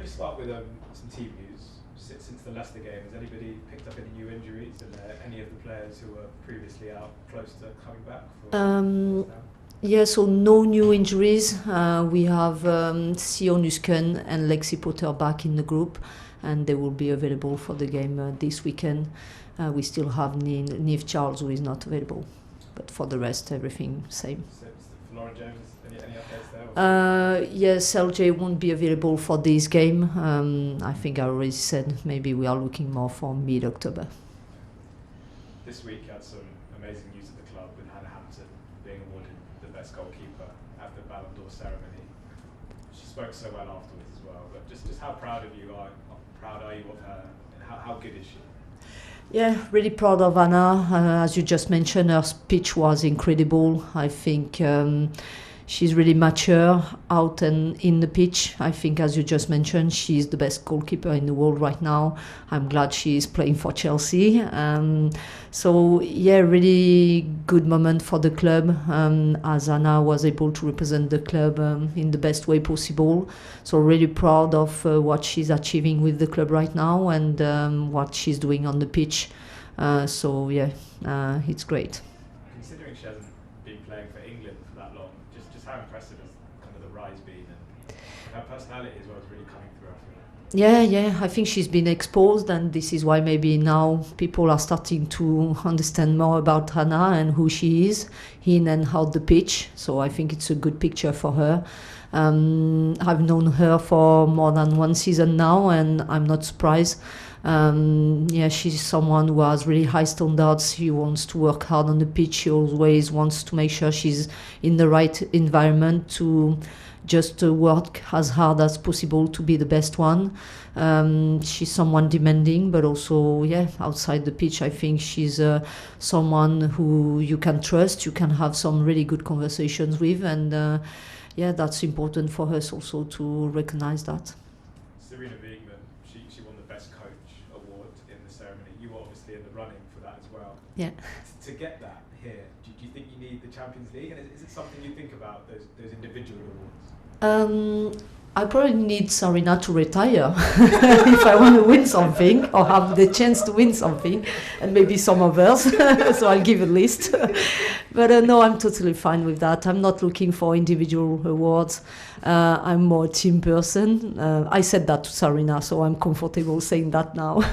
maybe start with some team news. Since the Leicester game, has anybody picked up any new injuries, and any of the players who were previously out close to coming back? Yeah, so no new injuries. We have Sion Usken and Lexi Potter back in the group, and they will be available for the game this weekend. We still have Niamh Charles, who is not available, but for the rest, everything same. So Lauren James, any updates there? Yes, LJ won't be available for this game. I think I already said maybe we are looking more for mid-October. This week had some amazing news at the club with Hannah Hampton being awarded the best goalkeeper at the Ballon d'Or ceremony. She spoke so well afterwards as well, but just how proud are you of her, and how good is she? Yeah, really proud of Anna. As you just mentioned, her speech was incredible. I think she's really mature out and in the pitch. I think, as you just mentioned, she's the best goalkeeper in the world right now. I'm glad she's playing for Chelsea. So, yeah, really good moment for the club, as Anna was able to represent the club in the best way possible. So really proud of what she's achieving with the club right now and what she's doing on the pitch. So, yeah, it's great. Considering she hasn't been playing for England for that long, just how impressive has kind of the rise been, and her personality as well is really coming through, I feel. Yeah, I think she's been exposed, and this is why maybe now people are starting to understand more about Hannah and who she is in and out the pitch. So I think it's a good picture for her. I've known her for more than one season now, and I'm not surprised. Yeah, she's someone who has really high standards. She wants to work hard on the pitch. She always wants to make sure she's in the right environment to just work as hard as possible to be the best one. She's someone demanding, but also, yeah, outside the pitch, I think she's someone who you can trust, you can have some really good conversations with, and yeah, that's important for us also to recognize that. Serena Wiegman, she won the Best Coach award in the ceremony. You were obviously in the running for that as well. Yeah. To get that here, do you think you need the Champions League? And is it something you think about, those individual awards? I probably need Serena to retire if I want to win something or have the chance to win something, and maybe some others. So I'll give a list. But no, I'm totally fine with that. I'm not looking for individual awards. I'm more a team person. I said that to Serena, so I'm comfortable saying that now.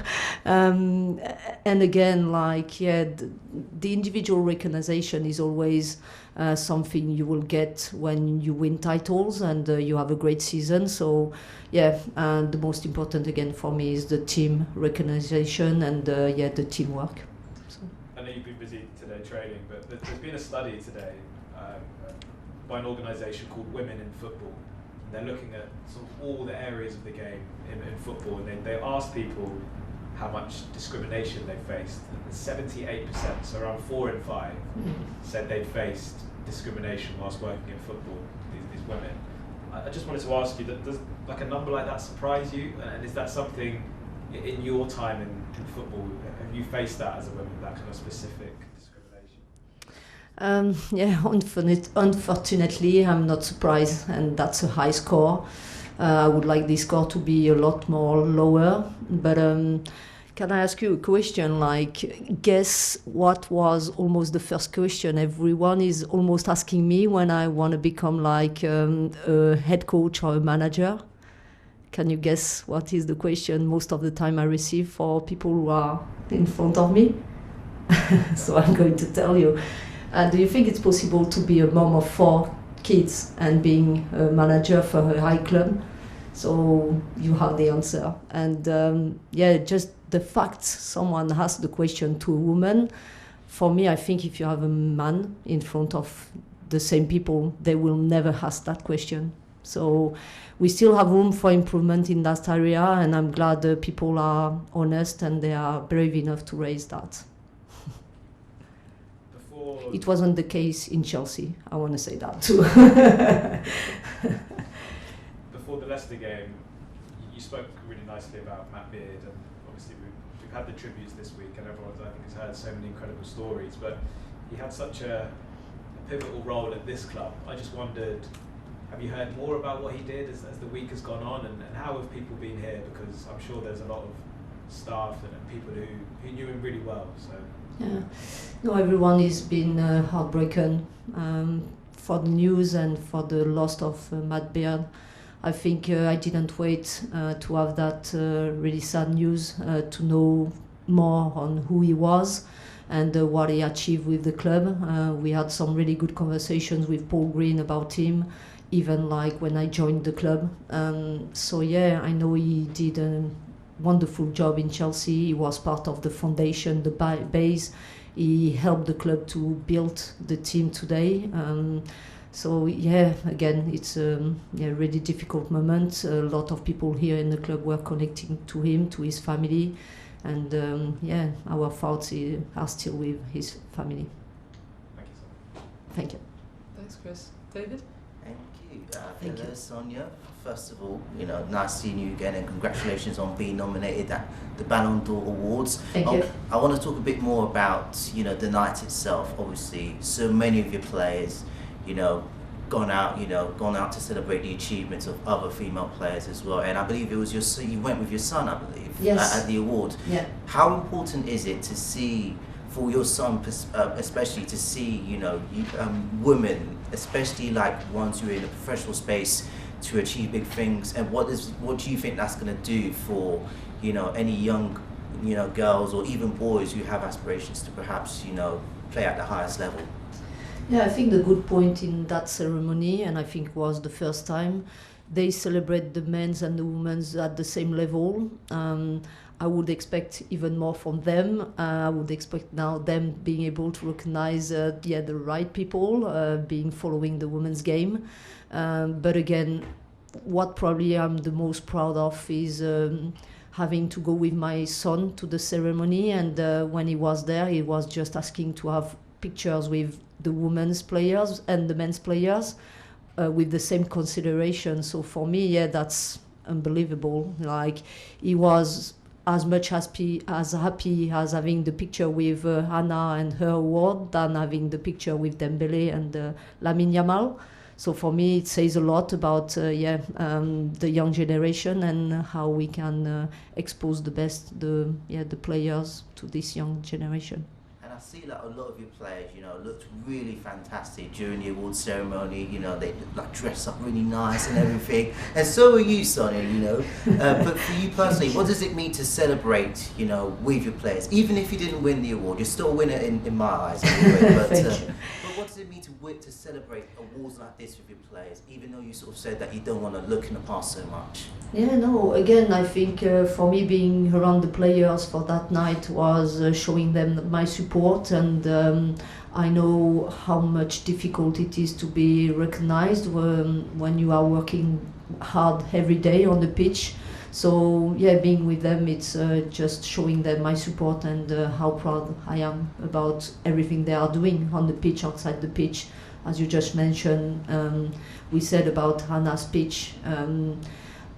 And again, like, yeah, the individual recognition is always something you will get when you win titles and you have a great season. So, yeah, the most important again for me is the team recognition and yeah, the teamwork. So. I know you've been busy today training, but there's been a study today by an organisation called Women in Football. They're looking at sort of all the areas of the game in football, and they asked people how much discrimination they faced. And 78%, so around 4 in 5, said they'd faced discrimination whilst working in football, these women. I just wanted to ask you, does like a number like that surprise you? And is that something in your time in football, have you faced that as a woman, that kind of specific discrimination? Yeah, unfortunately, I'm not surprised, and that's a high score. I would like this score to be a lot more lower, but can I ask you a question? Like, guess what was almost the first question everyone is almost asking me when I want to become like a head coach or a manager? Can you guess what is the question most of the time I receive for people who are in front of me? So I'm going to tell you. Do you think it's possible to be a mom of 4 kids and being a manager for a high club? So you have the answer. And yeah, just the fact someone asked the question to a woman, for me, I think if you have a man in front of the same people, they will never ask that question. So we still have room for improvement in that area, and I'm glad people are honest and they are brave enough to raise that. It wasn't the case in Chelsea, I want to say that too. Before the Leicester game, you spoke really nicely about Matt Beard, and obviously we've had the tributes this week, and everyone, I think, has heard so many incredible stories, but he had such a pivotal role at this club. I just wondered, Have you heard more about what he did as the week has gone on, and how have people been here? Because I'm sure there's a lot of staff and people who knew him really well. So yeah, no, everyone has been heartbroken for the news and for the loss of Matt Beard. I think I didn't wait to have that really sad news, to know more on who he was and what he achieved with the club. We had some really good conversations with Paul Green about him, even like when I joined the club. So yeah, I know he did a wonderful job in Chelsea. He was part of the foundation, the base. He helped the club to build the team today. So yeah, again, it's a really difficult moment. A lot of people here in the club were connecting to him, to his family, and our thoughts are still with his family. Thank you so much. Thank you. Thanks, Chris. David? Thank you. Thank Hello, you. Sonia. First of all, nice seeing you again, and congratulations on being nominated at the Ballon d'Or Awards. Thank you. I want to talk a bit more about, the night itself. Obviously, so many of your players, gone out to celebrate the achievements of other female players as well. And I believe it was you went with your son, I believe, Yes. at the award. Yeah. How important is it to see, for your son, especially to see, women, especially like ones who are in a professional space, to achieve big things? And what do you think that's going to do for, any young, girls or even boys who have aspirations to perhaps, play at the highest level? Yeah, I think the good point in that ceremony, and I think was the first time, they celebrate the men's and the women's at the same level. I would expect even more from them. I would expect now them being able to recognize the right people, following the women's game. But again, what probably I'm the most proud of is having to go with my son to the ceremony, and when he was there, he was just asking to have pictures with the women's players and the men's players with the same consideration. So for me, yeah, that's unbelievable. Like, he was as much as happy as having the picture with Hannah and her award than having the picture with Dembele and Lamine Yamal. So for me, it says a lot about the young generation and how we can expose the best, the players to this young generation. And I see that a lot of your players, looked really fantastic during the award ceremony. They like dress up really nice and everything. And so are you, Sonia. But for you personally, what does it mean to celebrate, with your players? Even if you didn't win the award, you're still a winner in my eyes. Anyway. But what does it mean to celebrate awards like this with your players, even though you sort of said that you don't want to look in the past so much? Yeah, no, again, I think for me being around the players for that night was showing them my support, and I know how much difficult it is to be recognized when you are working hard every day on the pitch. So yeah, being with them, it's just showing them my support and how proud I am about everything they are doing on the pitch, outside the pitch. As you just mentioned, we said about Hannah's pitch.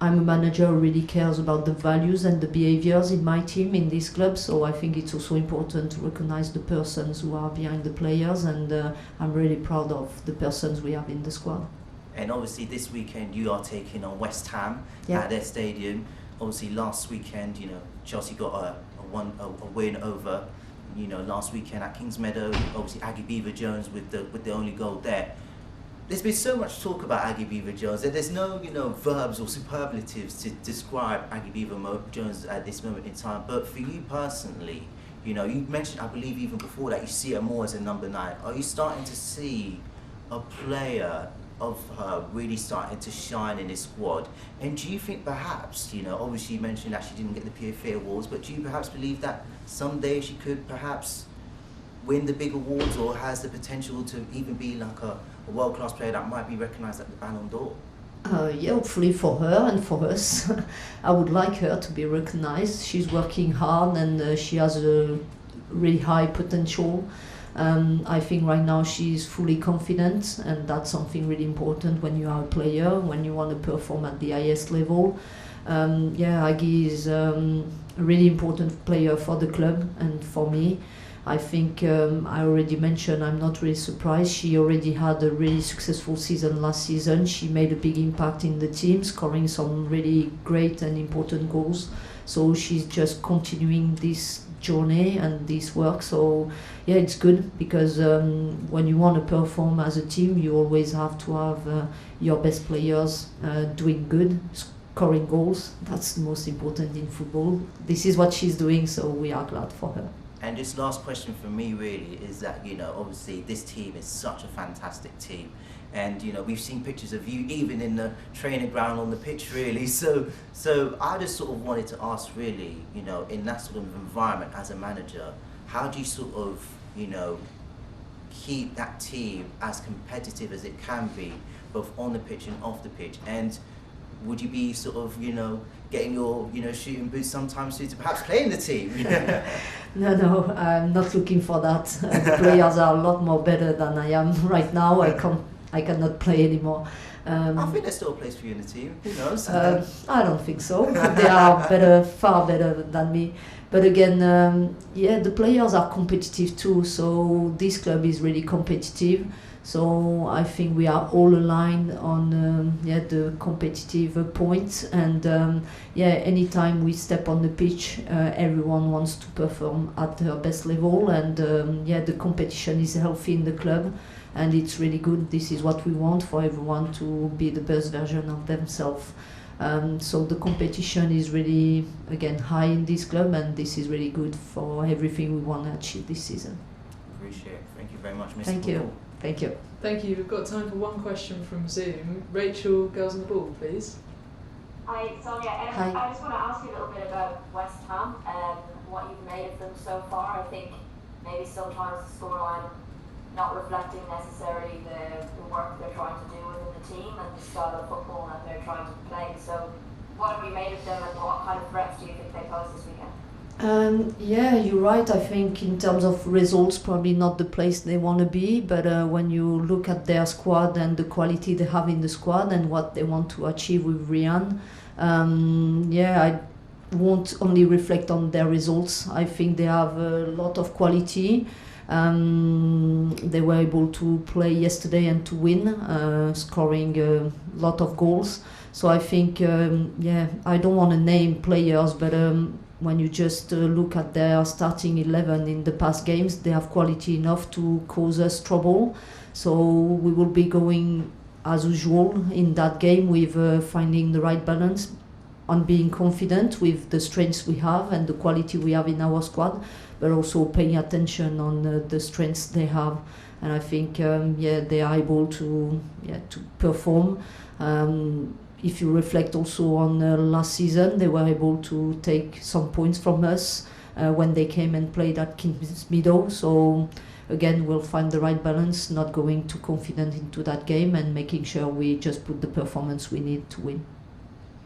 I'm a manager who really cares about the values and the behaviors in my team, in this club, so I think it's also important to recognize the persons who are behind the players, and I'm really proud of the persons we have in the squad. And obviously this weekend you are taking on West Ham at their stadium. Obviously last weekend, Chelsea got a win over, last weekend at Kingsmeadow. Obviously Agie Beever-Jones with the only goal there. There's been so much talk about Agie Beever-Jones, and there's no, verbs or superlatives to describe Agie Beever-Jones at this moment in time. But for you personally, you mentioned, I believe even before that, you see her more as a number 9. Are you starting to see a player of her really starting to shine in this squad? And do you think perhaps, obviously you mentioned that she didn't get the PFA awards, but do you perhaps believe that someday she could perhaps win the big awards, or has the potential to even be like a world-class player that might be recognised at the Ballon d'Or? Yeah, hopefully for her and for us. I would like her to be recognised. She's working hard, and she has a really high potential. I think right now she's fully confident, and that's something really important when you are a player, when you want to perform at the highest level. Agie is a really important player for the club and for me. I think I already mentioned, I'm not really surprised. She already had a really successful season last season. She made a big impact in the team, scoring some really great and important goals. So she's just continuing this journey and this work. So yeah, it's good because when you want to perform as a team, you always have to have your best players doing good, scoring goals. That's the most important in football. This is what she's doing, so we are glad for her. And just last question for me really is that, you know, obviously this team is such a fantastic team. And, you know, we've seen pictures of you even in the training ground on the pitch really. So I just sort of wanted to ask really, you know, in that sort of environment as a manager, how do you sort of, you know, keep that team as competitive as it can be, both on the pitch and off the pitch? And would you be sort of, you know, getting your, you know, shooting boots sometimes to perhaps play in the team? No, I'm not looking for that. The players are a lot more better than I am right now. I cannot play anymore. I think there's still a place for you in the team. Who knows? I don't think so. They are better, far better than me. But again, yeah, the players are competitive too. So this club is really competitive. So I think we are all aligned on the competitive points. And yeah, anytime we step on the pitch, everyone wants to perform at their best level. And yeah, the competition is healthy in the club. And it's really good. This is what we want, for everyone to be the best version of themselves. So the competition is really, again, high in this club, and this is really good for everything we want to achieve this season. Appreciate it. Thank you very much, Mr. Thank you. Thank you. Thank you. We've got time for one question from Zoom. Rachel, Girls on the Ball, please. Hi, Sonia. Hi. I just want to ask you a little bit about West Ham and what you've made of them so far. I think maybe sometimes the scoreline not reflecting necessarily the work they're trying to do within the team and the style of football that they're trying to play. So what have you made of them and what kind of threats do you think they pose this weekend? Yeah, you're right. I think in terms of results, probably not the place they want to be. But when you look at their squad and the quality they have in the squad and what they want to achieve with Rian, yeah, I won't only reflect on their results. I think they have a lot of quality. They were able to play yesterday and to win, scoring a lot of goals. So I think, yeah, I don't want to name players, but when you just look at their starting 11 in the past games, they have quality enough to cause us trouble. So we will be going as usual in that game with finding the right balance on being confident with the strengths we have and the quality we have in our squad, but also paying attention on the strengths they have. And I think, yeah, they are able to perform. If you reflect also on last season, they were able to take some points from us when they came and played at Kingsmeadow. So again, we'll find the right balance, not going too confident into that game and making sure we just put the performance we need to win.